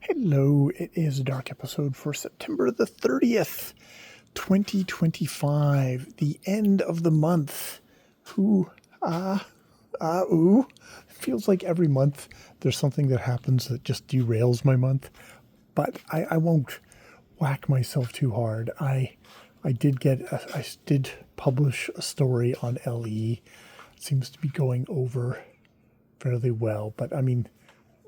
Hello, it is a dark episode for September the 30th, 2025, the end of the month. Ooh, ooh. Feels like every month there's something that happens that just derails my month, but I won't whack myself too hard. I did publish a story on LE. It seems to be going over fairly well, but I mean,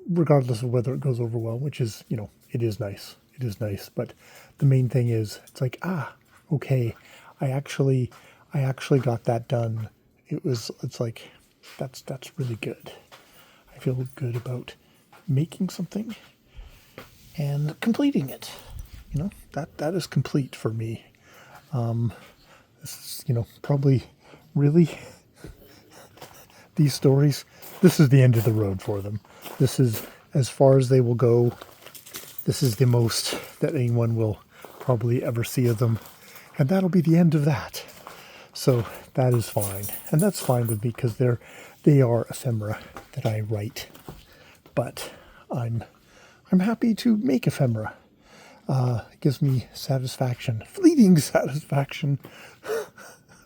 regardless of whether it goes over well, which is, it is nice. It is nice. But the main thing is, it's like, okay, I actually got that done. It's like, that's really good. I feel good about making something and completing it. That is complete for me. This is, probably really these stories, this is the end of the road for them. This is as far as they will go. This is the most that anyone will probably ever see of them. And that'll be the end of that. So that is fine. And that's fine with me because they are ephemera that I write. But I'm happy to make ephemera. It gives me satisfaction, fleeting satisfaction,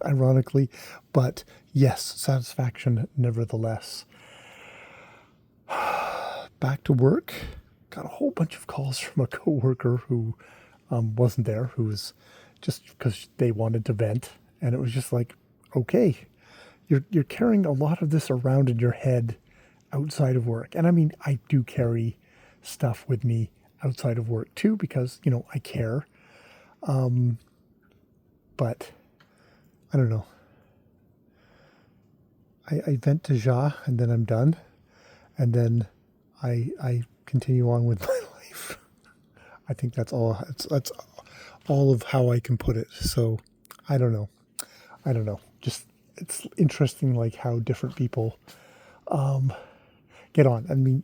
ironically, but yes, satisfaction nevertheless. Back to work. Got a whole bunch of calls from a coworker who wasn't there, who was just because they wanted to vent, and it was just like, okay, you're carrying a lot of this around in your head outside of work. And I mean, I do carry stuff with me outside of work too, because I care. But I don't know. I vent to Ja, and then I'm done, and then I continue on with my life. I think that's all. That's all of how I can put it. So I don't know. Just it's interesting, like how different people get on. I mean,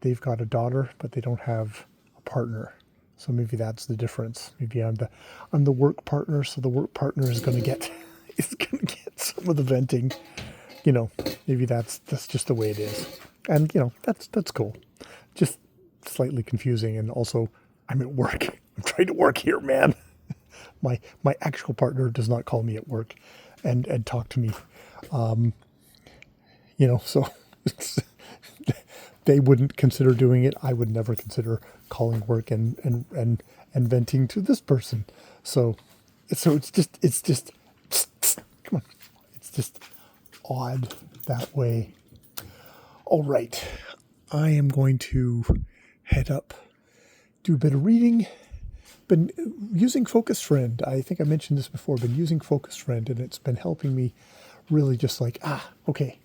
they've got a daughter, but they don't have a partner. So maybe that's the difference. Maybe I'm the work partner, so the work partner is going to get some of the venting. Maybe that's just the way it is. And that's cool. Just slightly confusing, and also I'm at work. I'm trying to work here, man. My actual partner does not call me at work and talk to me. So they wouldn't consider doing it. I would never consider calling work and venting to this person. So it's just come on. It's just odd that way. All right. I am going to head up, do a bit of reading. Been using Focus Friend. I think I mentioned this before. Been using Focus Friend, and it's been helping me really just like, okay,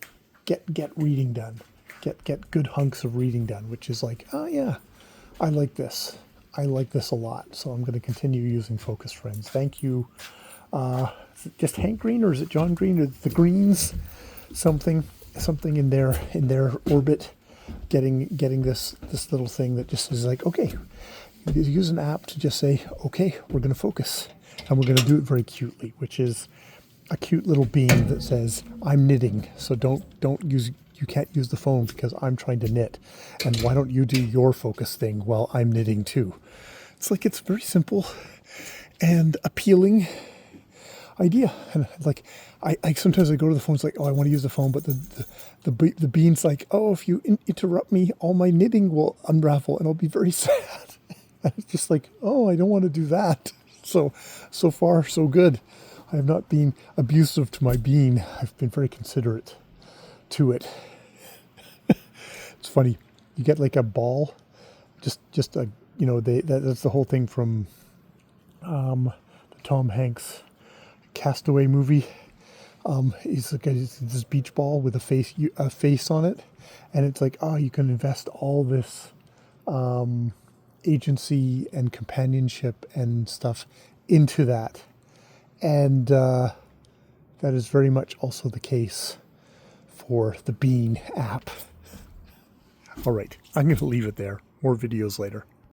get reading done. Get good hunks of reading done, which is like, oh yeah, I like this. I like this a lot. So I'm going to continue using Focus Friends. Thank you. Is it just Hank Green, or is it John Green, or the Greens? Something in their orbit, getting this little thing that just is like, okay, use an app to just say, okay, we're going to focus, and we're going to do it very cutely, which is a cute little bean that says, I'm knitting, so you can't use the phone because I'm trying to knit, and why don't you do your focus thing while I'm knitting too? It's like, it's very simple and appealing idea. And like, I sometimes I go to the phone, it's like, oh, I want to use the phone, but the bean's like, oh, if you interrupt me, all my knitting will unravel and I'll be very sad. And it's just like, oh, I don't want to do that. So far so good. I have not been abusive to my bean. I've been very considerate to it. It's funny, you get like a ball, just a that's the whole thing from the Tom Hanks Castaway movie. He's like this beach ball with a face on it, and it's like, you can invest all this agency and companionship and stuff into that, and that is very much also the case for the Bean app. All right, I'm going to leave it there. More videos later.